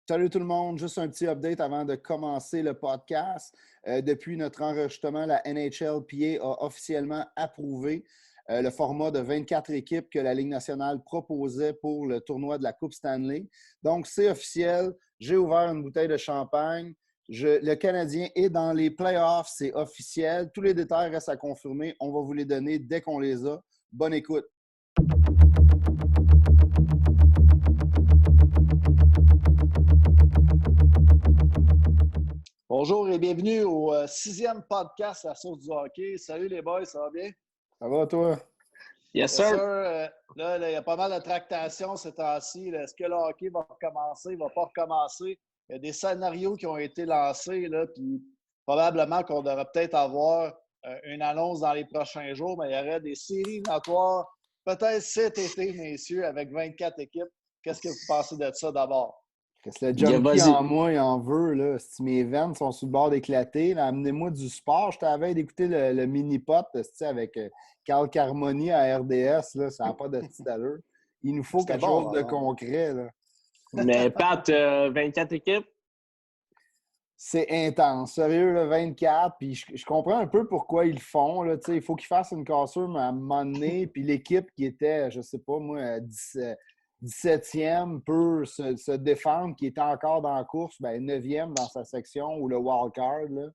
Salut tout le monde, juste un petit update avant de commencer le podcast. Depuis notre enregistrement, la NHLPA a officiellement approuvé le format de 24 équipes que la Ligue nationale proposait pour le tournoi de la Coupe Stanley. Donc, c'est officiel. J'ai ouvert une bouteille de champagne. Le Canadien est dans les playoffs, c'est officiel. Tous les détails restent à confirmer. On va vous les donner dès qu'on les a. Bonne écoute. Bonjour et bienvenue au sixième podcast La Source du hockey. Salut les boys, ça va bien? Ça va, toi? Yes, sir. Là, il y a pas mal de tractations ces temps-ci. Est-ce que le hockey va recommencer, il ne va pas recommencer? Il y a des scénarios qui ont été lancés, là, puis probablement qu'on devrait peut-être avoir une annonce dans les prochains jours, mais il y aurait des séries éliminatoires peut-être cet été, messieurs, avec 24 équipes. Qu'est-ce que vous pensez de ça d'abord? Le junkie en moi, il en veut. Là. Si mes veines sont sur le bord d'éclater, amenez-moi du sport. Je t'avais d'écouter le mini-pot avec Carl Carmoni à RDS. Là, ça n'a pas de petite allure. Il nous faut quelque chose de concret. Là. Mais Pat, 24 équipes? C'est intense. Sérieux, là, 24. Puis je comprends un peu pourquoi ils le font. Là. Il faut qu'ils fassent une cassure à un moment donné. Puis l'équipe qui était, je sais pas moi, 17e peut se défendre, qui était encore dans la course, 9e dans sa section ou le wildcard.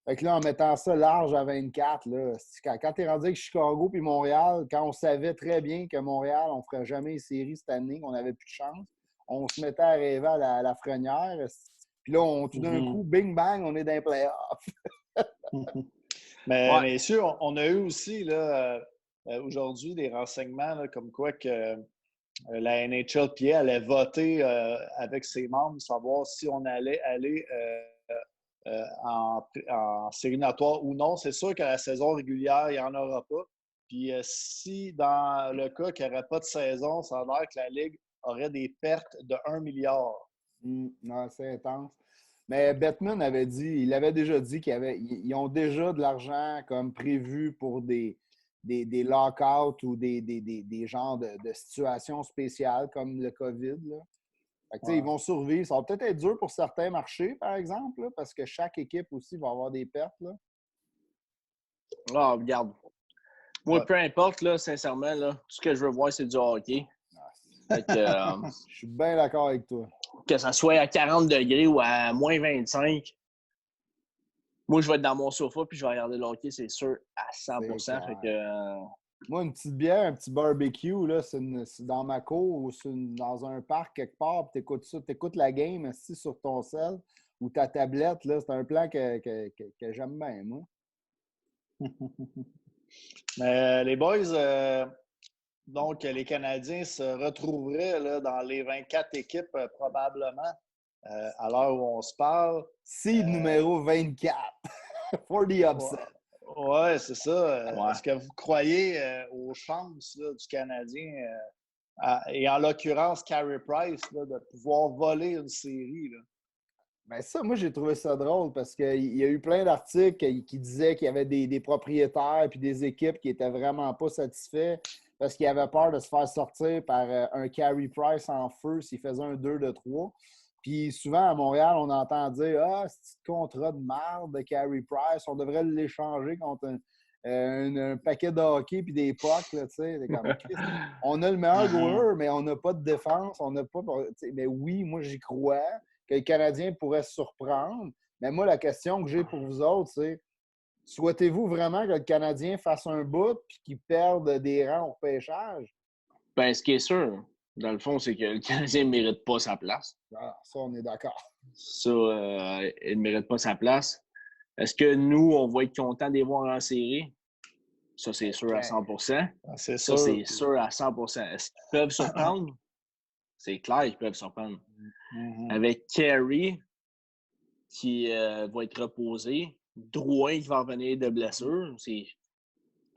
Fait que là, en mettant ça large à 24, là, quand tu es rendu avec Chicago puis Montréal, quand on savait très bien que Montréal, on ne ferait jamais une série cette année, qu'on n'avait plus de chance, on se mettait à rêver à la frenière. Puis là, tout d'un coup, bing bang, on est dans les playoffs. Mais messieurs, on a eu aussi là, aujourd'hui des renseignements là, comme quoi que la NHLPA allait voter avec ses membres, savoir si on allait aller en série éliminatoire ou non. C'est sûr qu'à la saison régulière, il n'y en aura pas. Puis si dans le cas qu'il n'y aurait pas de saison, ça a l'air que la Ligue aurait des pertes de 1 milliard. Non, c'est intense. Mais Bettman avait dit, il avait déjà dit qu'ils ont déjà de l'argent comme prévu pour des lockouts ou des genres de situations spéciales comme le COVID. Là. Fait que, ils vont survivre. Ça va peut-être être dur pour certains marchés, par exemple, là, parce que chaque équipe aussi va avoir des pertes. Là. Ah, regarde. Moi, peu importe, là, sincèrement, là, tout ce que je veux voir, c'est du hockey. Fait que, je suis bien d'accord avec toi. Que ça soit à 40 degrés ou à moins 25, moi, je vais être dans mon sofa puis je vais regarder le hockey, c'est sûr, à 100%. Fait que, moi, une petite bière, un petit barbecue, là, c'est dans ma cour ou dans un parc quelque part, puis t'écoutes la game assis sur ton cell ou ta tablette, là, c'est un plan que j'aime bien, moi. Mais les boys, donc les Canadiens se retrouveraient là, dans les 24 équipes probablement à l'heure où on se parle. Seed numéro 24 for the upset. Ouais, c'est ça. Est-ce que vous croyez aux chances là, du Canadien et en l'occurrence Carey Price là, de pouvoir voler une série? Là? Ben ça, moi, j'ai trouvé ça drôle parce qu'il y a eu plein d'articles qui disaient qu'il y avait des propriétaires et des équipes qui n'étaient vraiment pas satisfaits parce qu'ils avaient peur de se faire sortir par un Carey Price en feu s'il faisait un 2 de 3. Puis souvent, à Montréal, on entend dire « Ah, ce petit contrat de merde de Carey Price, on devrait l'échanger contre un paquet de hockey puis des pucks. » On a le meilleur goaler, mais on n'a pas de défense. On n'a pas. Mais oui, moi, j'y crois que le Canadien pourrait se surprendre. Mais moi, la question que j'ai pour vous autres, c'est souhaitez-vous vraiment que le Canadien fasse un bout et qu'il perde des rangs au pêchage? Ben, ce qui est sûr, dans le fond, c'est que le Canadien ne mérite pas sa place. Ah, ça, on est d'accord. Ça, il ne mérite pas sa place. Est-ce que nous, on va être contents de les voir en série? Ça, c'est sûr à 100%. C'est ça, c'est sûr à 100%. Est-ce qu'ils peuvent surprendre? C'est clair qu'ils peuvent surprendre. Avec Carey, qui va être reposé, Drouin qui va revenir de blessure, c'est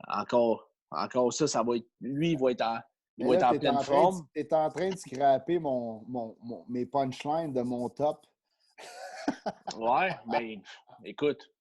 encore ça va être. Lui, il va être en pleine forme. Tu es en train de scraper mes punchlines de mon top. Ouais, ben, écoute,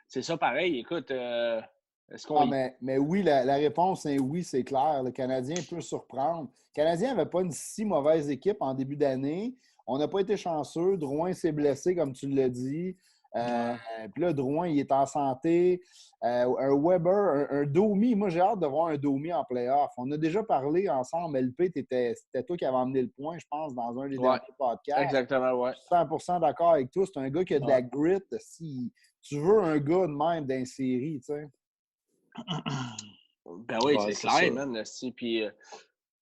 c'est ça pareil. Écoute, est-ce qu'on. Mais oui, la réponse est oui, c'est clair. Le Canadien peut surprendre. Le Canadien n'avait pas une si mauvaise équipe en début d'année. on n'a pas été chanceux. Drouin s'est blessé, comme tu l'as dit. Puis là, Drouin, il est en santé. Un Weber, un Domi. Moi, j'ai hâte de voir un Domi en playoff. On a déjà parlé ensemble. LP, c'était toi qui avais emmené le point, je pense, dans un des derniers podcasts. Exactement, ouais. Je suis 100% d'accord avec toi. C'est un gars qui a de la grit. Si tu veux un gars de même dans une série, tu sais. Ben oui, c'est clair, man. Puis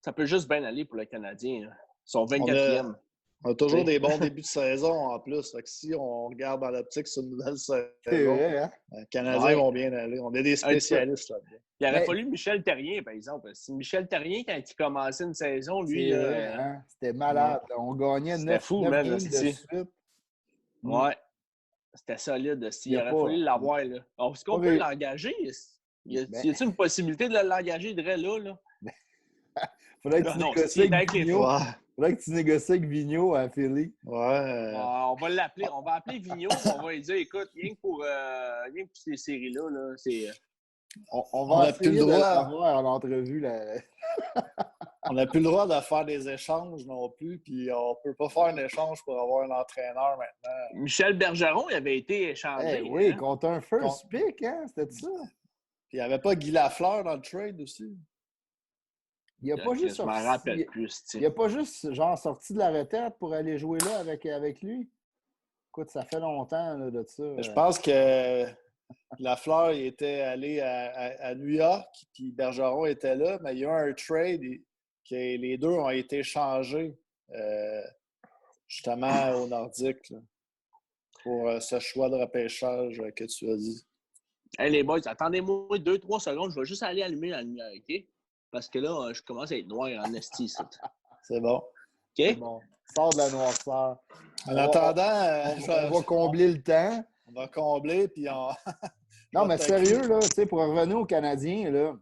ça peut juste bien aller pour le Canadien. Là. Ils sont 24e. On a toujours des bons débuts de saison en plus. Fait que si on regarde dans l'optique sur une nouvelle saison, les Canadiens vont bien aller. On est des spécialistes là-dedans. Il aurait fallu Michel Terrien, par exemple. Si Michel Terrien, quand il commençait une saison, lui. C'était malade. On gagnait 9 games de suite. Ouais. C'était solide. Il aurait fallu l'avoir. Est-ce qu'on peut l'engager? Y a-t-il une possibilité de l'engager de là? Faudrait que tu négocies avec Vigneault. Faudrait que tu négocies avec Vigneault à Philly. Ouais. On va l'appeler. On va appeler Vigneault. On va lui dire, écoute, rien que pour ces séries-là, c'est... On va essayer de l'avoir en entrevue. On n'a plus le droit de faire des échanges non plus, puis on ne peut pas faire un échange pour avoir un entraîneur maintenant. Michel Bergeron, il avait été échangé. Oui, contre un first pick, hein? C'était ça. Puis il n'y avait pas Guy Lafleur dans le trade aussi. Il n'a pas juste je m'en rappelle plus. Il n'a pas juste genre sorti de la retraite pour aller jouer là avec lui. Écoute, ça fait longtemps là, de ça. Je pense que Lafleur il était allé à New York, puis Bergeron était là, mais il y a eu un trade que les deux ont été échangés justement au Nordique là, pour ce choix de repêchage que tu as dit. Hey les boys, attendez-moi 2-3 secondes, je vais juste aller allumer la lumière, OK? Parce que là, je commence à être noir en esti. C'est bon. OK? C'est bon. Sors de la noirceur. En attendant, on va combler le temps. On va combler, puis on... Non, mais sérieux, là, tu sais, pour revenir aux Canadiens, là...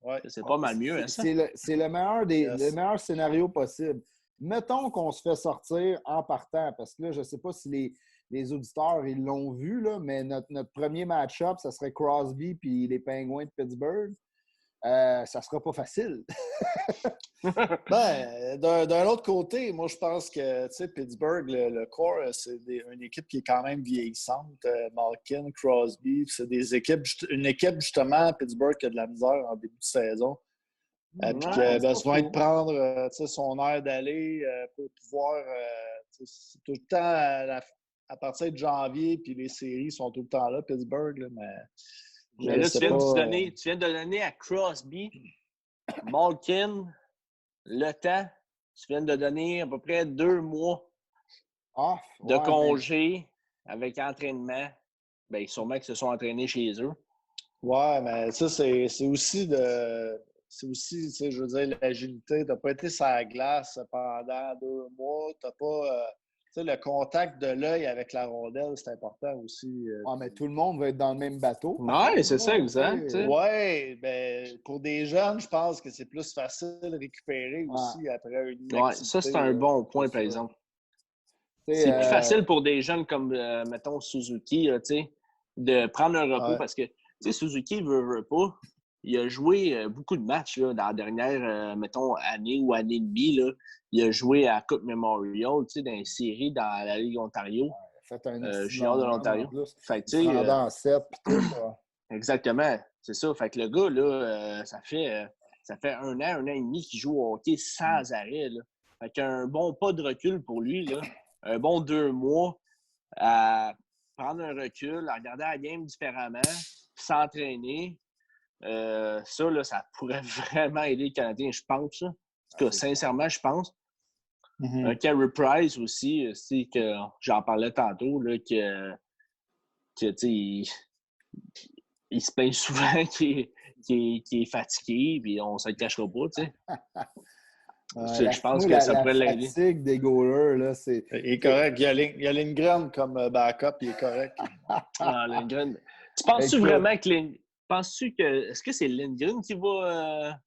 Ouais. C'est pas mal mieux, hein, ça? C'est le meilleur le meilleur scénario possible. Mettons qu'on se fait sortir en partant, parce que là, je ne sais pas si les auditeurs ils l'ont vu, là, mais notre premier match-up, ça serait Crosby puis les Penguins de Pittsburgh. Ça ne sera pas facile. D'un autre côté, moi, je pense que Pittsburgh, le core, c'est une équipe qui est quand même vieillissante. Malkin, Crosby, c'est une équipe, justement, Pittsburgh, qui a de la misère en début de saison. Puis qui a besoin de prendre son air d'aller pour pouvoir... c'est tout le temps à partir de janvier, puis les séries sont tout le temps là, Pittsburgh, là, mais là, tu viens de donner à Crosby, Malkin, le temps. Tu viens de donner à peu près 2 mois de congé avec entraînement. Bien, sûrement qu'ils se sont entraînés chez eux. Ouais, mais ça, c'est aussi, je veux dire, l'agilité. Tu n'as pas été sur la glace pendant 2 mois. Tu n'as pas... le contact de l'œil avec la rondelle, c'est important aussi. Mais tout le monde va être dans le même bateau. Oui, c'est ça, exact. Oui, ben, pour des jeunes, je pense que c'est plus facile de récupérer aussi après une activité. Ça, c'est un bon point, par exemple. C'est plus facile pour des jeunes comme, mettons, Suzuki, de prendre un repos parce que, Suzuki veut pas. Il a joué beaucoup de matchs là, dans la dernière, mettons, année ou année et demie. Là. Il a joué à Coupe Memorial, dans une série dans la Ligue Ontario. Junior de l'Ontario. Fait que, dans 7 puis tout. Exactement. C'est ça. Fait que le gars, là, ça fait 1 an et demi qu'il joue au hockey sans arrêt. Là. Fait qu'un bon pas de recul pour lui, là. Un bon 2 mois à prendre un recul, à regarder la game différemment, s'entraîner. Ça, là, ça pourrait vraiment aider les Canadiens, je pense. En tout cas, sincèrement, je pense. Un Carey Price aussi, que j'en parlais tantôt, là, il se plaint souvent qu'il est fatigué, puis on ne se le cachera pas, tu sais. Je pense que ça pourrait l'aider. La fatigue des goalers, là, c'est... Il est correct. Il y a Lindgren comme backup, il est correct. Lindgren. Tu penses-tu vraiment que est-ce que c'est Lindgren qui va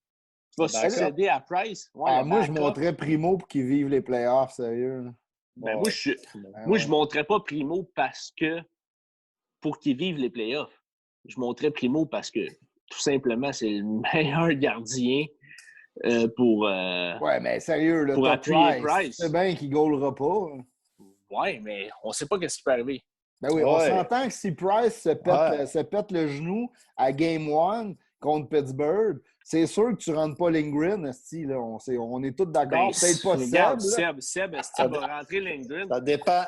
succéder à Price? Ouais, moi, je montrais Primo pour qu'il vive les playoffs, sérieux. Ben, moi, je montrais pas Primo pour qu'il vive les playoffs. Je montrais Primo parce que, tout simplement, c'est le meilleur gardien pour Ouais, mais sérieux, là, pour t'as appuyer Price. Price. C'est bien qu'il ne goalera pas. Ouais, mais on sait pas ce qui peut arriver. Ben oui, on Ouais. s'entend que si Price se pète le genou à Game 1 contre Pittsburgh, c'est sûr que tu ne rentres pas Lindgren, esti, là. On est tous d'accord. Ben, Peut-être pas regarde, Seb, là. Seb va rentrer Lindgren. Ça dépend.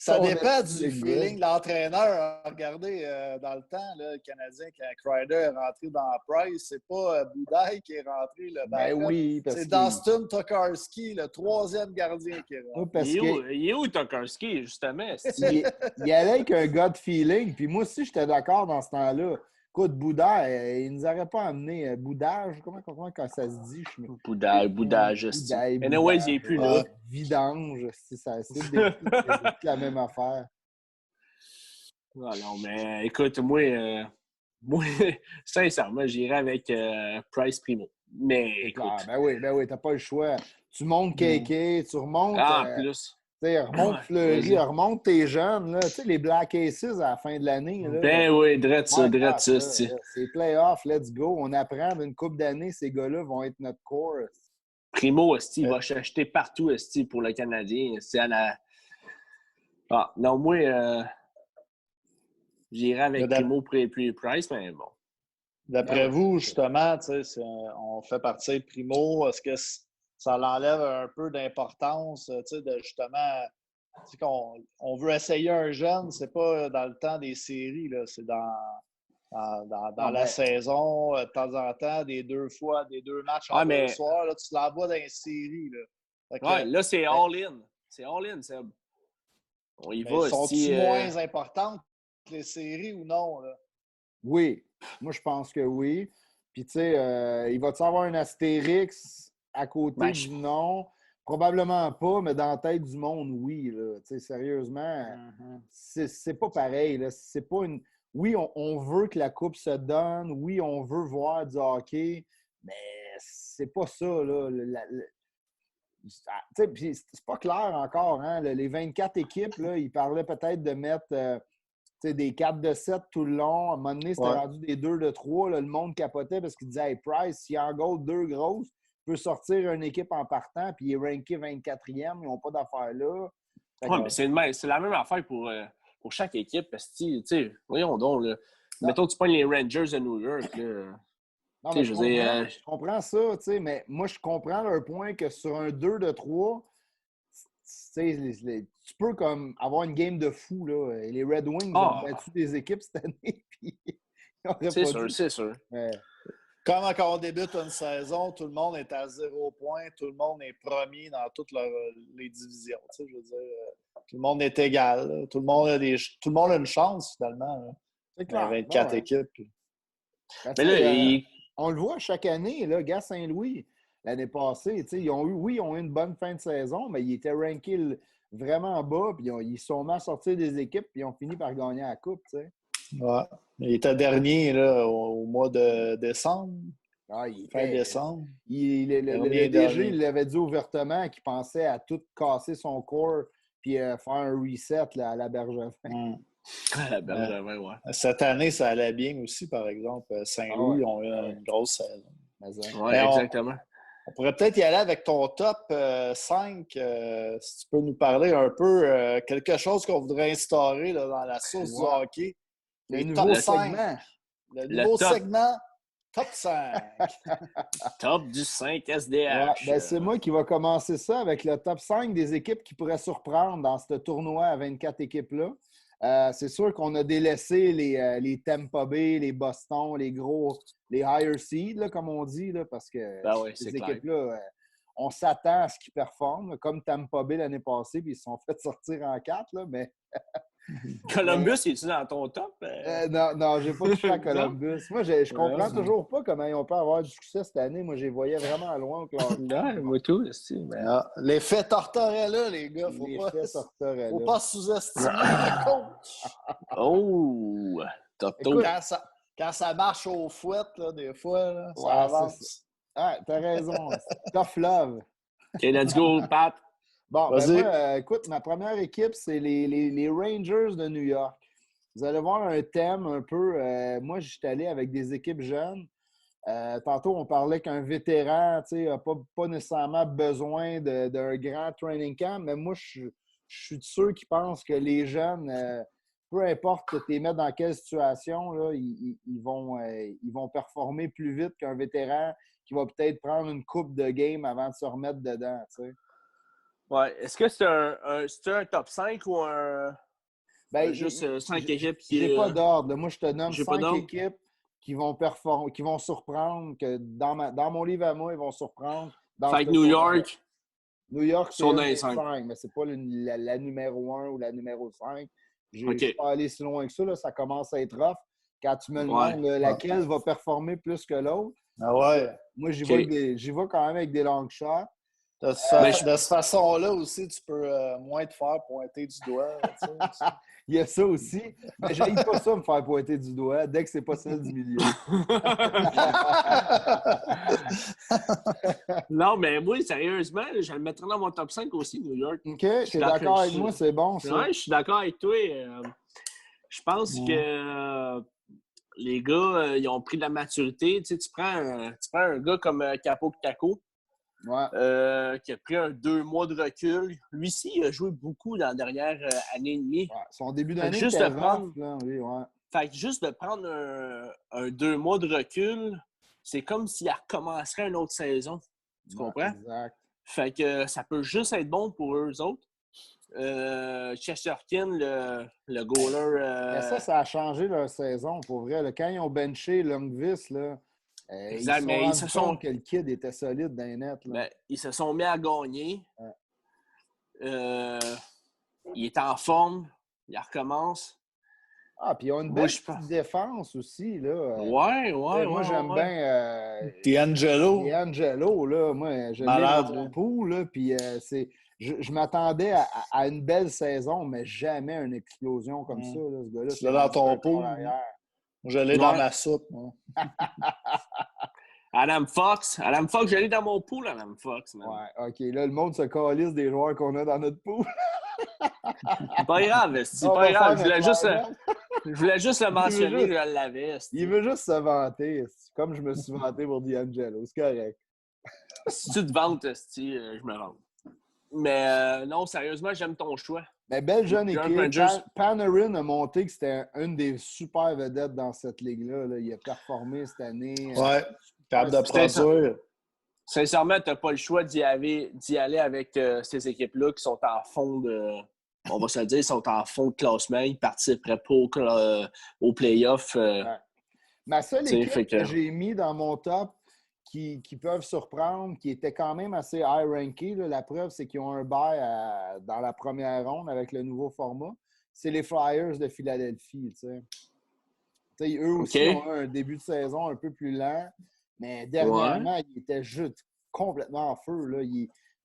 Ça On dépend a du des feeling de l'entraîneur. Regardez, dans le temps, là, le Canadien, quand Kreider est rentré dans Price, c'est pas Boudaille qui est rentré, le Ben backup. oui, parce C'est que... Dustin Tokarski, le 3e gardien qui est rentré. Oui, parce que Il est où Tokarski, justement? il allait avec un gut feeling. Puis moi aussi, j'étais d'accord dans ce temps-là. Écoute, Bouddha, il nous aurait pas amené Boudage, comment ça se dit? Boudage, anyways, il est plus là. Vidange, c'est la même affaire. Ah non, mais écoute, moi sincèrement, j'irais avec Price Primo. Mais écoute. Ben oui, t'as pas le choix. Tu montes KK, tu remontes. Plus. Remonte Fleury, remonte tes jeunes, là. Tu sais, les Black Aces à la fin de l'année. Là, ben oui, drette ça. C'est playoff, let's go. On apprend d'une couple d'années, ces gars-là vont être notre core. Primo, il va s'acheter partout pour le Canadien. Non, moi, j'irais avec Primo puis Price, mais bon. D'après vous, justement, on fait partir Primo. Est-ce que ça l'enlève un peu d'importance, de justement, on veut essayer un jeune, c'est pas dans le temps des séries, là, c'est dans la saison, de temps en temps, des deux matchs en 2 soirs, là, tu l'envoies dans les séries. Là, là, c'est all-in. C'est all-in, Seb. On y va. Sont-ils moins importantes que les séries ou non? Là? Oui. Moi, je pense que oui. Puis, tu sais, il va-tu avoir un astérix à côté du nom? Probablement pas, mais dans la tête du monde, oui. Tu sais, sérieusement, c'est pas pareil. Là. C'est pas une... Oui, on veut que la coupe se donne. Oui, on veut voir du hockey, mais c'est pas ça. Là. Puis c'est pas clair encore. Hein? Les 24 équipes, là, ils parlaient peut-être de mettre... des 4 de 7 tout le long. À un moment donné, c'était rendu des 2 de 3. Là, le monde capotait parce qu'il disait hey, Price, s'il en goal 2 grosses, il peut sortir une équipe en partant, puis il est ranké 24e. Ils n'ont pas d'affaires là. Oui, mais c'est la même affaire pour chaque équipe. Parce que, voyons donc, là, mettons que tu pognes les Rangers de New York. Là, non, mais je comprends ça, mais moi, je comprends leur point que sur un 2 de 3, tu peux comme avoir une game de fou. Là. Et les Red Wings ont battu des équipes cette année. C'est sûr. Mais... Comme quand on débute une saison, tout le monde est à 0 points, tout le monde est premier dans toutes les divisions. Je veux dire, tout le monde est égal. Là. Tout le monde a une chance, finalement. Là. C'est clair. 24 équipes. Mais là, on le voit chaque année, là, Gars Saint-Louis. L'année passée, ils ont eu une bonne fin de saison, mais ils étaient rankés vraiment bas, puis ils sont mis à sortir des équipes, puis ils ont fini par gagner la coupe. T'sais. Ouais. Il était dernier là, au mois de décembre. Fin décembre. Le DG, il l'avait dit ouvertement qu'il pensait à tout casser son corps puis faire un reset là, à la Bergevin. À la Bergevin, ouais. Cette année, ça allait bien aussi, par exemple. Saint-Louis ont eu une grosse saison. Oui, exactement. On pourrait peut-être y aller avec ton top 5, si tu peux nous parler un peu, quelque chose qu'on voudrait instaurer là, dans la source du hockey. Le nouveau segment. Le nouveau segment, top 5. Top du 5 SDH. Ouais, c'est moi qui va commencer ça avec le top 5 des équipes qui pourraient surprendre dans ce tournoi à 24 équipes-là. C'est sûr qu'on a délaissé les Tampa Bay, les Boston, les higher seeds, là, comme on dit, là, parce que ces équipes-là, on s'attend à ce qu'ils performent, comme Tampa Bay l'année passée, puis ils se sont fait sortir en 4, là, mais... Columbus, es-tu dans ton top? Non, j'ai pas touché à Columbus. Moi, je comprends toujours pas comment ils ont pu avoir du succès cette année. Moi, je les voyais vraiment loin au classement. Moi tout, aussi. L'effet Tortorella, les gars. Faut pas sous-estimer le coach. Oh! Écoute, quand ça marche au fouet, là, des fois, là, ça avance. Ah, t'as raison. Tough love. OK, let's go, Pat. Bon, moi, écoute, ma première équipe, c'est les Rangers de New York. Vous allez voir un thème un peu. Moi, je suis allé avec des équipes jeunes. Tantôt, on parlait qu'un vétéran n'a pas nécessairement besoin d'un grand training camp, mais moi, je suis de ceux qui pensent que les jeunes, peu importe que tu les mettes dans quelle situation, là, ils vont performer plus vite qu'un vétéran qui va peut-être prendre une coupe de game avant de se remettre dedans. T'sais. Ouais. Est-ce que c'est un top 5 ou juste 5 équipes qui. J'ai pas d'ordre. Moi, je te nomme J'ai pas 5 d'ordre? équipes qui vont performer, qui vont surprendre, que dans mon livre à moi, ils vont surprendre. Fait que New York. New York, c'est sont une dans les des 5. 5, mais c'est pas la numéro 1 ou la numéro 5. Je ne OK. suis pas allé si loin que ça. Là, ça commence à être rough. Quand tu me demandes Ouais. laquelle va performer plus que l'autre, Ah ouais. moi, j'y OK. vais quand même avec des long shots. De cette façon-là aussi, tu peux moins te faire pointer du doigt. Il y a ça aussi. Mais je n'aime pas ça me faire pointer du doigt dès que c'est pas celle du milieu. Non, mais moi, sérieusement, je le mettrais dans mon top 5 aussi, New York. OK, tu es d'accord avec moi, c'est bon ça. Ouais, je suis d'accord avec toi. Je pense que les gars, ils ont pris de la maturité. Tu sais, tu prends un gars comme Capo Caco. Ouais. Qui a pris 2 mois de recul. Lui-ci, il a joué beaucoup dans la dernière année et demie. Ouais, son début d'année juste était de prendre, là, oui, ouais. Fait que juste de prendre un 2 mois de recul, c'est comme s'il recommencerait une autre saison. Tu comprends? Exact. Fait que ça peut juste être bon pour eux autres. Chesterkin, le goaler... Mais ça a changé leur saison, pour vrai. Là, quand ils ont benché Lundqvist, là, exact, ils se sont rendus compte que le kid était solide dans les nets. Là. Ben, ils se sont mis à gagner. Ouais. Il est en forme. Il recommence. Ah, puis ils ont une belle défense aussi. Là. Ouais. Moi, j'aime bien D'Angelo, là. Moi, je l'ai dans mon pool, là. Puis je m'attendais à une belle saison, mais jamais une explosion comme ça. Là, ce gars-là. Tu l'as dans ton pool. Je l'ai dans ma soupe. Adam Fox, je l'ai dans mon pool, Adam Fox. Man. Ouais, OK. Là, le monde se calisse des joueurs qu'on a dans notre pool. Pas grave, c'est pas grave. Je voulais juste le mentionner, je l'avais. Il veut juste se vanter, comme je me suis vanté pour D'Angelo. C'est correct. Si tu te vantes, je me vante. Mais non, sérieusement, j'aime ton choix. Mais belle jeune équipe. Panarin a monté que c'était une des super vedettes dans cette ligue-là. Là. Il a performé cette année. Ouais, capable de produire. Sincèrement, tu n'as pas le choix d'y aller avec ces équipes-là qui sont en fond de... On va se le dire, ils sont en fond de classement. Ils ne participeraient pas au play-off. Ouais. Ma seule équipe que j'ai mis dans mon top qui peuvent surprendre, qui était quand même assez high-ranké, la preuve, c'est qu'ils ont un bye dans la première ronde avec le nouveau format. C'est les Flyers de Philadelphie. T'sais, eux aussi ont eu un début de saison un peu plus lent, mais dernièrement, ils étaient juste complètement en feu. Là.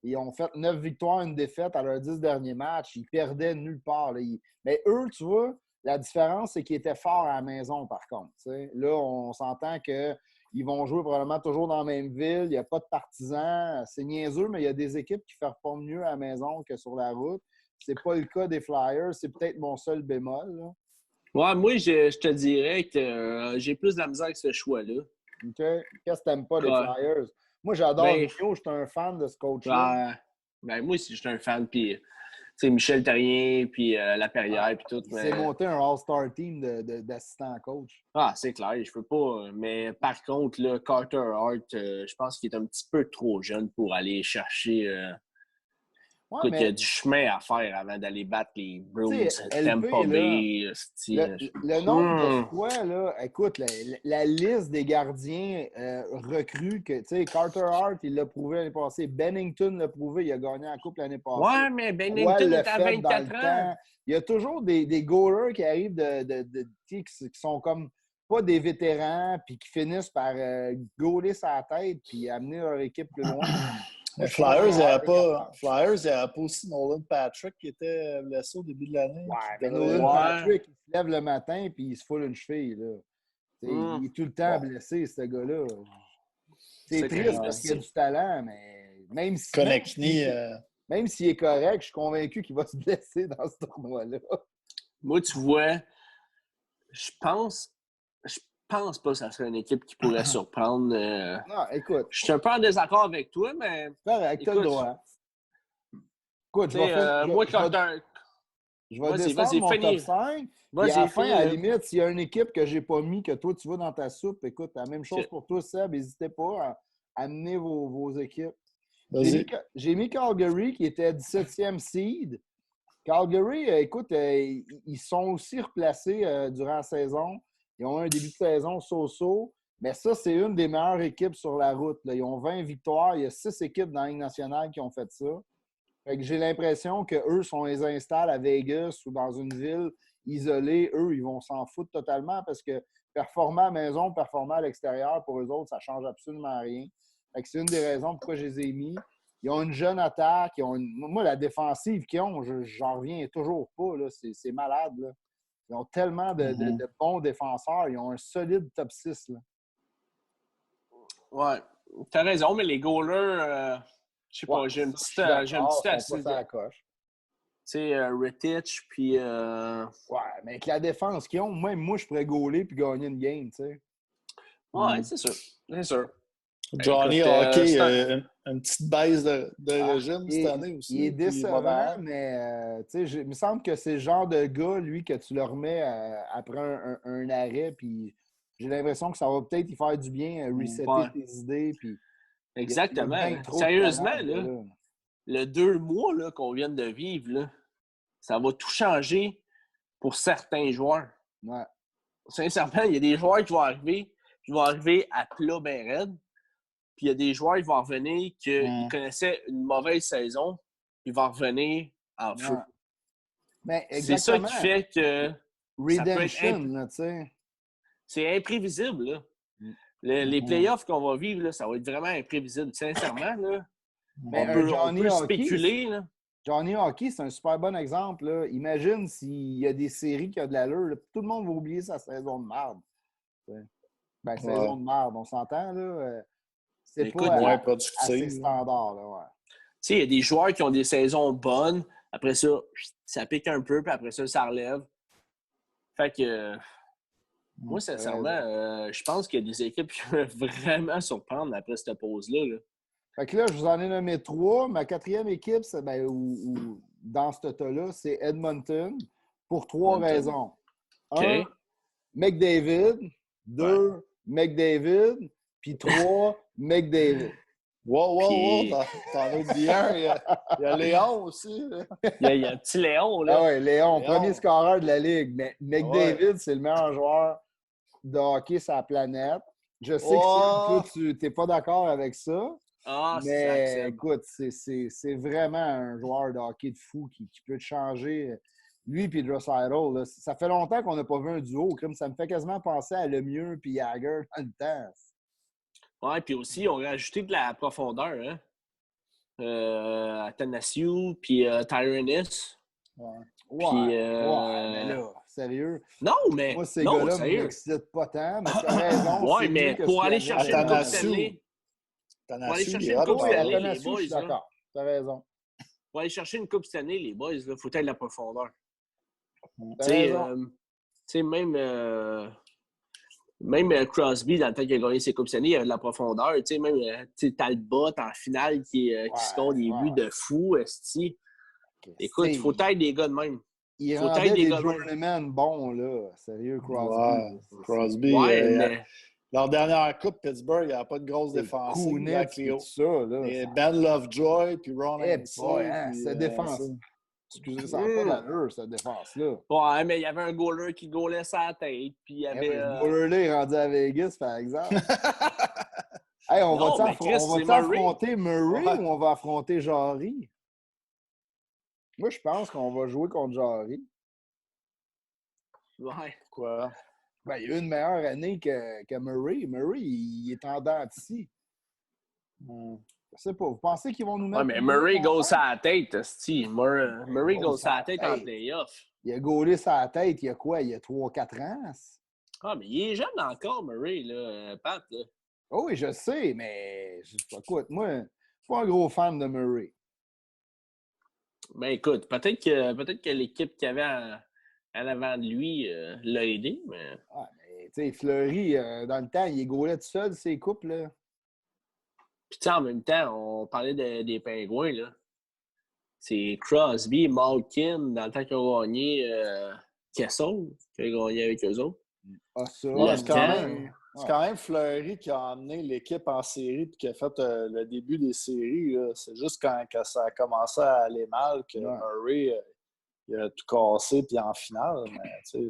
Ils ont fait 9 victoires, 1 défaite à leurs 10 derniers matchs. Ils perdaient nulle part. Là. Mais eux, tu vois, la différence, c'est qu'ils étaient forts à la maison, par contre. T'sais. Là, on s'entend qu'ils vont jouer probablement toujours dans la même ville. Il n'y a pas de partisans. C'est niaiseux, mais il y a des équipes qui performent mieux à la maison que sur la route. C'est pas le cas des Flyers. C'est peut-être mon seul bémol. Là. Ouais, moi, je te dirais que j'ai plus de la misère avec ce choix-là. OK. Qu'est-ce que tu n'aimes pas des Flyers? Moi, j'adore Vigneault. Je suis un fan de ce coach-là. Moi aussi, je suis un fan. Puis, Michel Therrien, puis Laperrière, puis tout. C'est monté un All-Star team d'assistants coach. Ah, c'est clair, je peux pas. Mais par contre, là, Carter Hart, je pense qu'il est un petit peu trop jeune pour aller chercher. Écoute, il y a du chemin à faire avant d'aller battre les Bruins, Tampa Bay. Le nombre de fois, là, écoute, la liste des gardiens recrues, que, tu sais, Carter Hart, il l'a prouvé l'année passée. Bennington l'a prouvé, il a gagné la Coupe l'année passée. Ouais, mais Bennington est à 24 ans. Il y a toujours des goalers qui arrivent qui sont comme pas des vétérans, puis qui finissent par goaler sa tête, puis amener leur équipe plus loin. Les Flyers, il n'y avait pas aussi Nolan Patrick qui était blessé au début de l'année. Ouais, mais Nolan Patrick, il se lève le matin puis il se foule une cheville. Là. Il est tout le temps blessé, ce gars-là. C'est triste parce qu'il a du talent, mais même si. Même s'il est correct, je suis convaincu qu'il va se blesser dans ce tournoi-là. Moi, tu vois, je pense pense pas que ça serait une équipe qui pourrait surprendre. Non, écoute. Je suis un peu en désaccord avec toi, mais. Correct, t'as le droit. Écoute, je vais descendre mon top 5. Puis à la fin, à la limite, s'il y a une équipe que j'ai pas mis, que toi, tu vas dans ta soupe, écoute, la même chose pour toi, Seb. N'hésitez pas à amener vos équipes. J'ai mis Calgary, qui était 17e seed. Calgary, écoute, ils sont aussi replacés durant la saison. Ils ont un début de saison so-so. Mais ça, c'est une des meilleures équipes sur la route. Là. Ils ont 20 victoires. Il y a 6 équipes dans la Ligue nationale qui ont fait ça. Fait que j'ai l'impression qu'eux, si on les installe à Vegas ou dans une ville isolée, eux, ils vont s'en foutre totalement parce que performer à la maison, performer à l'extérieur, pour eux autres, ça ne change absolument rien. Fait que c'est une des raisons pourquoi je les ai mis. Ils ont une jeune attaque. Moi, la défensive qu'ils ont, j'en reviens toujours pas. Là. C'est malade. Là. Ils ont tellement de bons défenseurs. Ils ont un solide top 6. Là. Ouais, t'as raison, mais les goalers, je sais pas, j'ai une petite assise. Tu sais, Rittich, puis. Ouais, mais avec la défense qu'ils ont, même moi, je pourrais goaler puis gagner une game, tu sais. Ouais, c'est sûr. C'est sûr. Johnny Hockey, une petite baisse de régime cette année aussi. Il est décevant, mais il me semble que c'est le genre de gars, lui, que tu le remets après un arrêt, puis j'ai l'impression que ça va peut-être y faire du bien, resetter tes idées. Puis exactement. Sérieusement, là, le 2 mois là, qu'on vient de vivre, là, ça va tout changer pour certains joueurs. Ouais. Sincèrement, il y a des joueurs qui vont arriver à plat ben raide. Puis il y a des joueurs qui vont revenir qu'ils connaissaient une mauvaise saison, ils vont revenir en feu. Ouais. C'est ça qui fait que redemption, tu sais. C'est imprévisible, là. Les playoffs qu'on va vivre, là, ça va être vraiment imprévisible. Sincèrement, là, on peut spéculer. Là. Johnny Hockey, c'est un super bon exemple. Là. Imagine s'il y a des séries qui ont de l'allure. Là, tout le monde va oublier sa saison de marde. Saison de marde, on s'entend, là. C'est pas assez standard, là, ouais. Tu sais, il y a des joueurs qui ont des saisons bonnes. Après ça, ça pique un peu, puis après ça relève. Fait que... moi, sincèrement, je pense qu'il y a des équipes qui peuvent vraiment surprendre après cette pause-là. Là. Fait que là, je vous en ai nommé 3. Ma 4e équipe, dans ce tas-là, c'est Edmonton pour 3 raisons. Okay. 1, McDavid. 2, McDavid. Puis 3, McDavid. Wow, t'en as oublié un. Il y a Léon aussi. Il y a un petit Léon, là. Ah ouais, Léon, premier scoreur de la Ligue. Mais McDavid, c'est le meilleur joueur de hockey sur la planète. Je sais que toi, tu n'es pas d'accord avec ça. Mais écoute, c'est vraiment un joueur de hockey de fou qui peut te changer. Lui et Draisaitl, ça fait longtemps qu'on n'a pas vu un duo. Ça me fait quasiment penser à Lemieux et Jagger dans le temps. Oui, puis aussi, on a rajouté de la profondeur. Hein? Athanasiou, puis Tyrannis. Mais là, sérieux. Non, mais. Moi, ces gars-là ne m'excitent pas tant, mais tu as raison. Oui, mais pour aller chercher une coupe Stanley. Pour aller chercher une coupe Stanley, les boys. Je suis d'accord. Tu as raison. Pour aller chercher une coupe Stanley, les boys, il faut être de la profondeur. Tu sais, même Crosby, dans le temps qu'il a gagné ses coupes Stanley, il avait de la profondeur. Tu sais, même Talbot en finale qui score des buts de fou. Écoute, il faut être des gars de même. Il rendait des journeymen bons, là. Sérieux, Crosby. Crosby. Leur dernière coupe, Pittsburgh, il n'y avait pas de grosse défensive. Et Ben Lovejoy, puis Ron cette défense. Excusez, ça n'a pas d'allure, cette défense-là. Ouais, mais il y avait un goaler qui goalait sa tête, puis il y avait... Ce goaler-là est rendu à Vegas, par exemple. Hey, on va affronter Murray ou on va affronter Jarry? Moi, je pense qu'on va jouer contre Jarry. Ouais. Quoi? Ben, il a eu une meilleure année que Murray. Murray, il est en dents ici. Je sais pas. Vous pensez qu'ils vont nous mettre... Ouais, mais Murray goal sa tête, Murray goal sa tête en playoff. Il a gaulé sa tête il y a quoi? Il y a 3-4 ans? Ah, mais il est jeune encore, Murray, là, Pat. Là. Oh oui, je sais, mais écoute, moi, je suis pas un gros fan de Murray. Ben écoute, peut-être que l'équipe qu'il y avait en avant de lui l'a aidé, mais... Ouais, mais sais, Fleury, dans le temps, il est gaulait tout seul, ses coupes, là. Puis, tu sais, en même temps, on parlait des Pingouins, là. C'est Crosby, Malkin, dans le temps qu'ils ont gagné Kessel, qui a gagné avec eux autres. Ah, ça, ouais, c'est quand même Fleury qui a emmené l'équipe en série et qui a fait le début des séries. Là. C'est juste quand ça a commencé à aller mal que Murray il a tout cassé puis en finale. Mais,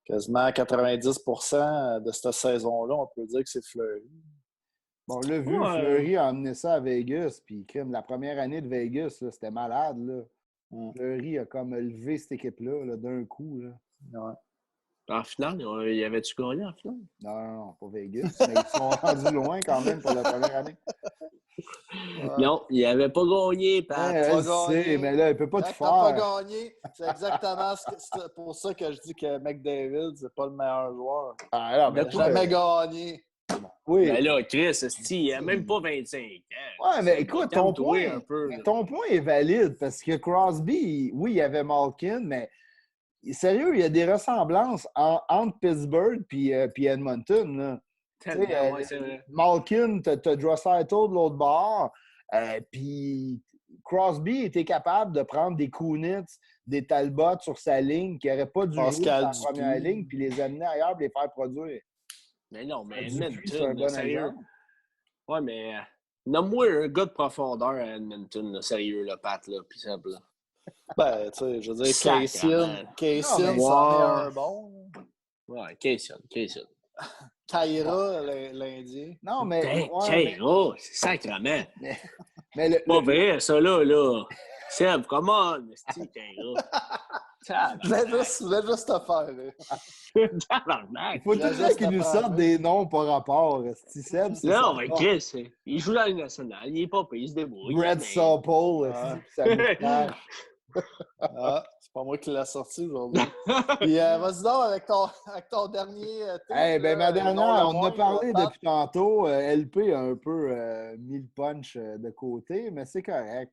quasiment 90% de cette saison-là, on peut dire que c'est Fleury. Bon, on l'a vu, Fleury a emmené ça à Vegas, puis la première année de Vegas, là, c'était malade. Là. Fleury a comme levé cette équipe-là là, d'un coup. Là. Ouais. En finale, y avait-tu gagné en finale? Non, pas Vegas, mais ils sont rendus loin quand même pour la première année. Non, il n'avait pas gagné, Pat. Mais là, il ne peut pas tout faire. T'as pas gagné. C'est exactement pour ça que je dis que McDavid, c'est pas le meilleur joueur. Alors, il n'a jamais gagné. Oui. Mais là, Chris, il n'a même pas 25 ans. Ouais, mais écoute, ton point est valide parce que Crosby, oui, il y avait Malkin, mais sérieux, il y a des ressemblances entre Pittsburgh et Edmonton. Là. Malkin, t'as Draisaitl de l'autre bord, puis Crosby était capable de prendre des Kunitz, des Talbot sur sa ligne qui n'auraient pas dû jouer sur la première ligne puis les amener ailleurs et les faire produire. Mais non, mais Edmonton, c'est un bon exemple. Ouais, mais nomme-moi un gars de profondeur à Edmonton, là, sérieux, là, Pat, là, puis simple. Ben, tu sais, je veux dire, Kaysen, c'en est un bon. Ouais, Kaysen. Taïra, l'Indien. Non, mais... Taïra, c'est sacrément. Mais pas vrai, ça, là. Seb, comment, c'est Taïra? Je voulais juste te faire, là. Il faut toujours qu'ils nous sortent des noms par rapport. Seb, c'est non, mais Chris, il joue dans la nationale, il est pas payé, il se débrouille. Brett Sauple, ça moustache. C'est pas moi qui l'ai sorti aujourd'hui. Puis vas-y donc avec ton dernier ma dernière, on en a parlé depuis tantôt. LP a un peu mis le punch de côté, mais c'est correct.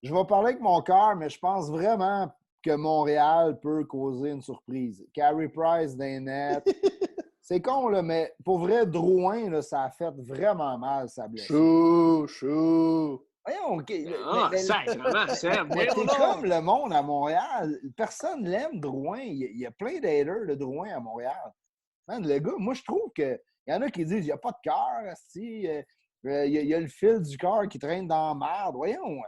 Je vais parler avec mon cœur, mais je pense vraiment que Montréal peut causer une surprise. Carey Price d'un net. C'est con, là, mais pour vrai, Drouin, là, ça a fait vraiment mal, sa blessure. Chou! Voyons, mais c'est comme le monde à Montréal. Personne l'aime, Drouin. Il y a plein d'haters de Drouin à Montréal. Man, le gars, moi, je trouve qu'il y en a qui disent qu'il n'y a pas de cœur. Il y a le fil du cœur qui traîne dans la merde. Voyons,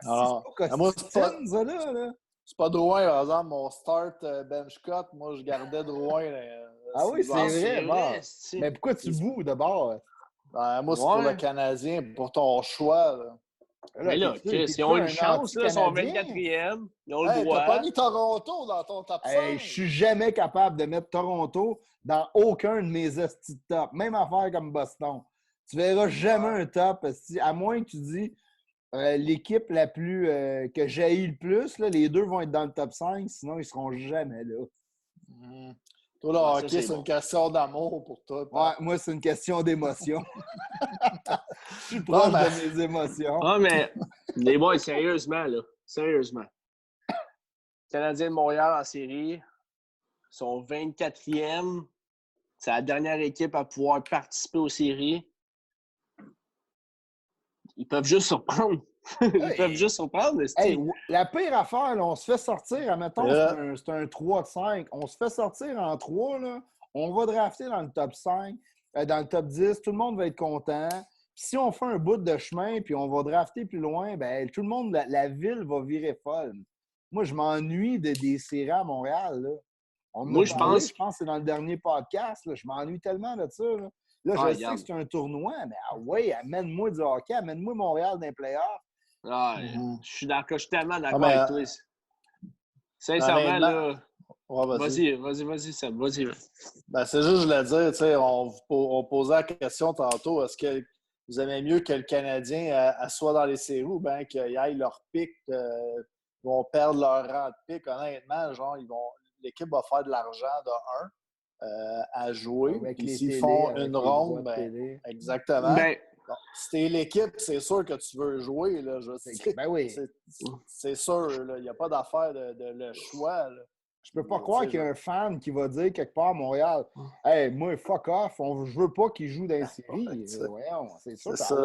c'est pas Drouin, par exemple. Mon start bench cut, moi, je gardais Drouin. Ah oui, c'est vrai. Mais pourquoi tu boues d'abord? Ben, moi, c'est pour le Canadien, pour ton choix. Là. Mais là, ils ont une chance, là, ils sont 24e. Ils ont le droit. T'as pas mis Toronto dans ton top 5. Je suis jamais capable de mettre Toronto dans aucun de mes estis de top. Même affaire comme Boston. Tu verras jamais un top, à moins que tu dis l'équipe la plus que j'haïs le plus, là, les deux vont être dans le top 5, sinon ils seront jamais là. Toi, le hockey, c'est une question d'amour pour toi. Ouais, moi, c'est une question d'émotion. Je suis proche de mes émotions. Ah, mais les boys, sérieusement, là. Sérieusement. Canadiens de Montréal en série sont 24e. C'est la dernière équipe à pouvoir participer aux séries. Ils peuvent juste surprendre. Ils peuvent juste surprendre. La pire affaire, là, on se fait sortir, admettons, c'est un 3 de 5. On se fait sortir en 3, là, on va drafter dans le top 5, dans le top 10, tout le monde va être content. Puis si on fait un bout de chemin puis on va drafter plus loin, ben tout le monde, la ville va virer folle. Moi, je m'ennuie des séries à Montréal. Là. Je pense que c'est dans le dernier podcast. Là, je m'ennuie tellement de ça. Là, je sais que c'est un tournoi, mais amène-moi du hockey, amène-moi Montréal dans les playoffs. Je suis tellement d'accord avec toi. Sincèrement, là. Vas-y, Seb, vas-y. Ben, c'est juste, je voulais dire, tu sais, on posait la question tantôt, est-ce que vous aimez mieux que le Canadien soit dans les séries ou bien qu'ils aillent leur pic, ils vont perdre leur rang de pic? Honnêtement, genre, l'équipe va faire de l'argent de 1 à jouer. Puis s'ils font une ronde, ben, exactement. Ben, si t'es l'équipe, c'est sûr que tu veux jouer. Là, ben oui. C'est sûr. Il n'y a pas d'affaire de le choix. Là. Je peux pas croire qu'il y a un fan qui va dire quelque part à Montréal, « Hey, moi, fuck off, je veux pas qu'il joue dans les séries. » Voyons, c'est sûr. C'est ça,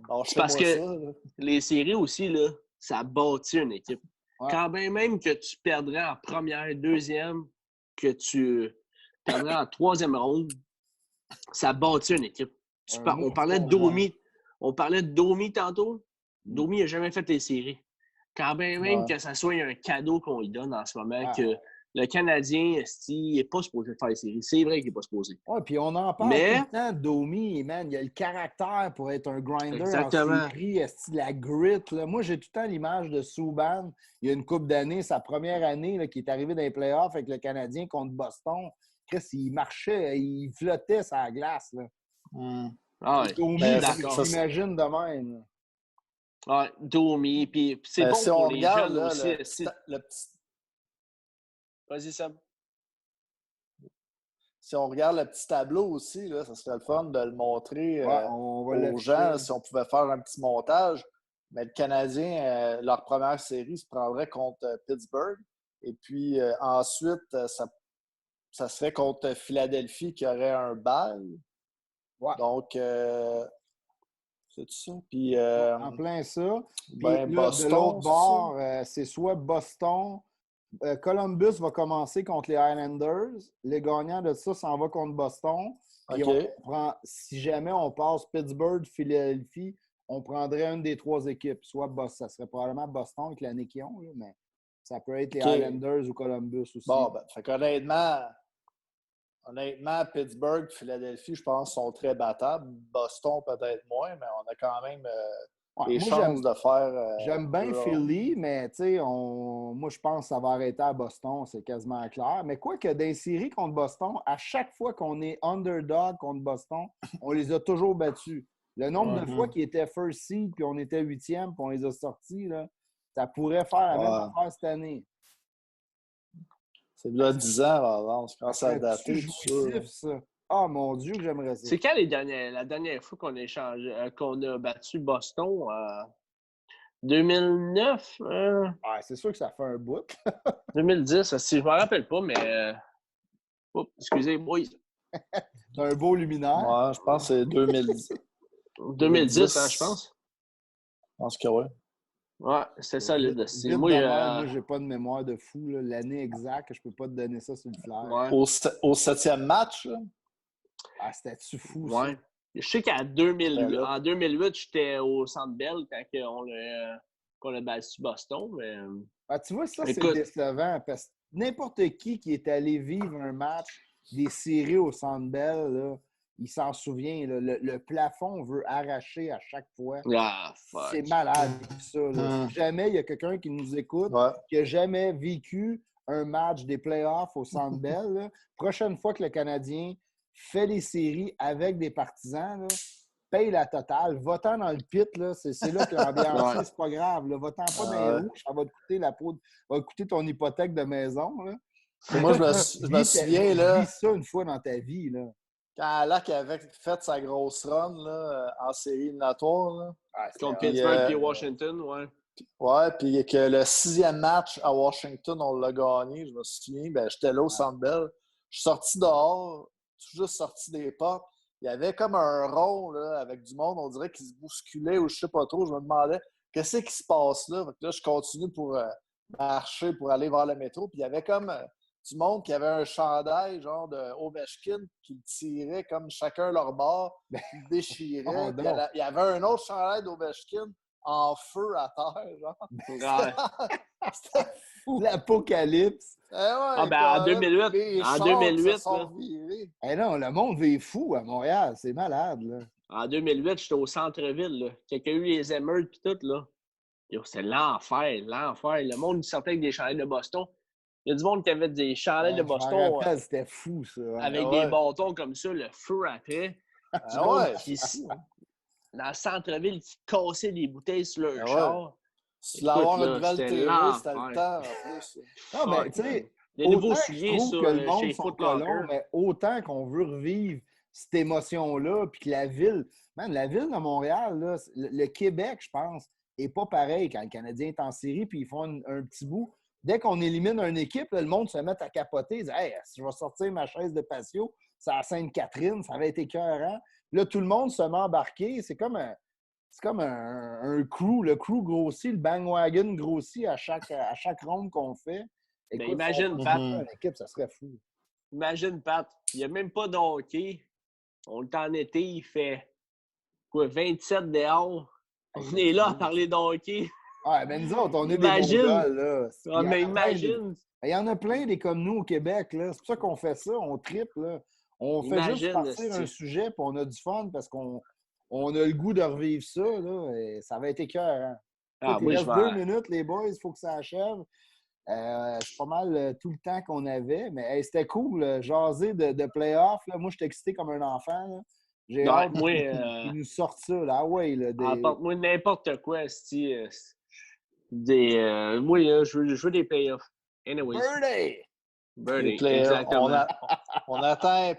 Ouais. C'est parce lâchez-moi que ça. Là. les séries aussi, là, ça bâtit une équipe. Ouais. Quand bien même que tu perdrais en première, deuxième, que tu perdrais en troisième ronde, ça bâtit une équipe. On parlait de Domi. On parlait de Domi tantôt. Domi n'a jamais fait les séries. Quand bien même que ça soit un cadeau qu'on lui donne en ce moment, que le Canadien, il n'est pas supposé faire les séries. C'est vrai qu'il n'est pas supposé. Oui, puis on en parle tout le temps de Domi, man. Il a le caractère pour être un grinder en série, la grit. Là. Moi, j'ai tout le temps l'image de Subban. Il y a une couple d'années, sa première année, là, qui est arrivé dans les playoffs avec le Canadien contre Boston. Chris, il marchait, il flottait sur la glace. Là. Domi, j'imagine de même. Ouais, Domi, puis c'est bon si pour on les regarde, jeunes là, aussi. le petit... Vas-y, Sam. Si on regarde le petit tableau aussi, là, ça serait le fun de le montrer aux gens, si on pouvait faire un petit montage. Mais le Canadien, leur première série se prendrait contre Pittsburgh. Et puis ensuite, ça serait contre Philadelphie qui aurait un bal. Ouais. Donc, c'est ça. Puis, en plein ça. Puis ben, là, Boston, de l'autre bord, c'est soit Boston. Columbus va commencer contre les Islanders. Les gagnants de ça s'en va contre Boston. Puis si jamais on passe Pittsburgh, Philadelphie, on prendrait une des trois équipes. Soit ça serait probablement Boston avec l'année qu'ils ont, là, mais ça peut être les Islanders ou Columbus aussi. Bon, ben, fait Honnêtement, Pittsburgh, Philadelphie, je pense, sont très battables. Boston, peut-être moins, mais on a quand même des chances de faire... j'aime bien Philly, mais moi, je pense que ça va arrêter à Boston, c'est quasiment clair. Mais quoi que dans les séries contre Boston, à chaque fois qu'on est underdog contre Boston, on les a toujours battus. Le nombre de fois qu'ils étaient first seed, puis on était huitième, puis on les a sortis, là, ça pourrait faire la même affaire cette année. C'est là 10 ans, par exemple. C'est quand ça a daté. Ça. Ah, mon Dieu, que j'aimerais ça. C'est quand la dernière fois qu'on a échangé, qu'on a battu Boston? 2009? C'est sûr que ça fait un bout. 2010, si je ne me rappelle pas, mais... excusez, boys. C'est un beau luminaire. Ouais, je pense que c'est 2010. 2010, hein, je pense. Je pense que oui. Ouais, c'est ça, le moi, j'ai pas de mémoire de fou. Là. L'année exacte, je peux pas te donner ça sur le flair. Ouais. Au 7e match, là? Ah, c'était-tu fou, ouais. Ça? Je sais qu'en 2008, j'étais au Centre Bell quand on a battu Boston. Mais... tu vois, ça, c'est décevant parce que n'importe qui est allé vivre un match des séries au Centre Bell, là, il s'en souvient. Là, le plafond veut arracher à chaque fois. C'est malade, ça. Là. Jamais il y a quelqu'un qui nous écoute qui n'a jamais vécu un match des playoffs au Centre Bell. Là. Prochaine fois que le Canadien fait les séries avec des partisans, là, paye la totale. Va-t'en dans le pit, là, c'est là que l'ambiance, c'est pas grave. Là. Va-t'en pas dans les rouges, ça va te coûter va te coûter ton hypothèque de maison. Là. Moi, je me souviens, là... Vis ça une fois dans ta vie, là. Quand Lac avait fait sa grosse run là, en série éliminatoire. Contre Pittsburgh et Washington, ouais. Ouais, puis que le 6e match à Washington, on l'a gagné, je me souviens. Ben, j'étais là au Centre Bell. Je suis sorti dehors, juste sorti des portes. Il y avait comme un rond là, avec du monde, on dirait qu'il se bousculait ou je sais pas trop. Je me demandais qu'est-ce qui se passe là. Là, je continue pour marcher, pour aller vers le métro. Puis il y avait comme du monde qui avait un chandail genre de Ovechkin qui le tirait comme chacun leur bord, qui le déchirait. Il y avait un autre chandail d'Ovechkin en feu à terre, genre. C'était fou. L'apocalypse. En 2008. En 2008, là. Non, le monde est fou à Montréal. C'est malade, là. En 2008, j'étais au centre-ville, là. Quelqu'un a eu les émeutes puis tout, là. C'est l'enfer. Le monde sortait avec des chandails de Boston. Il y a du monde qui avait des chandails de Boston. C'était fou, ça. Avec des bâtons comme ça, le feu après. Du monde qui, dans le centre-ville, qui cassait des bouteilles sur leur char. Si tu voulais avoir une nouvelle TV, c'était le temps, en plus. Non, mais tu sais, les nouveaux souliers chez Foot Locker, mais autant qu'on veut revivre cette émotion-là, puis que la ville de Montréal, là, le Québec, je pense, n'est pas pareil quand le Canadien est en série, puis ils font un petit bout. dès qu'on élimine une équipe, là, le monde se met à capoter. Ils disent, hey, si je vais sortir ma chaise de patio, c'est à Sainte-Catherine, ça va être écœurant. Là, tout le monde se met embarqué. C'est comme un crew. Le crew grossit, le bandwagon grossit à chaque ronde qu'on fait. Écoute, imagine, Pat. une équipe, ça serait fou. Imagine, Pat, il n'y a même pas de hockey. On est en été, il fait quoi, 27 dehors. On est là à parler de hockey. Ouais, mais nous autres, on est Imagine. des Mongols, là. Ah, mais imagine. Il y en a plein des comme nous au Québec, là. C'est pour ça qu'on fait ça, on triple, là. On fait juste partir un sujet, puis on a du fun parce qu'on a le goût de revivre ça, là. Et ça va être écœurant. Il reste 2 minutes, les boys, il faut que ça achève. C'est pas mal tout le temps qu'on avait, mais hey, c'était cool, jaser de playoff. Moi, je suis excité comme un enfant. Là. J'ai hâte qu'ils nous sortent ça. Là. Ah ouais, là, moi, n'importe quoi, moi, je veux des playoffs. Anyways. Birdie! Exactement. On attend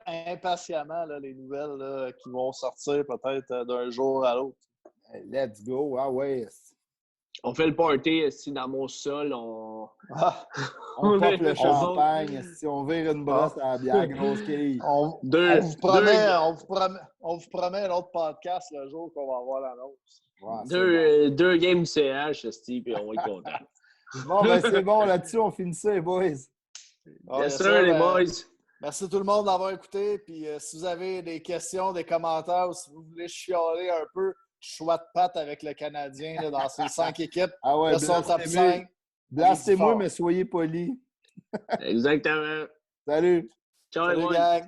impatiemment là, les nouvelles là, qui vont sortir peut-être d'un jour à l'autre. Let's go! Ah ouais! On fait le party ici dans mon sol. On pop le champagne. Si on vire une brosse à la bière, grosse quille. On vous promet un autre podcast le jour qu'on va avoir l'annonce. Ouais, deux games du CH, Steve, et on est content. Bon, ben c'est bon. Là-dessus, on finit ça, les boys. Yes, sir, les boys. Merci tout le monde d'avoir écouté. Puis si vous avez des questions, des commentaires, ou si vous voulez chialer un peu, choix de patte avec le Canadien là, dans ses 5 équipes. Ah ouais, blastez-moi, mais soyez polis. Exactement. Salut. Ciao, les boys. Gang.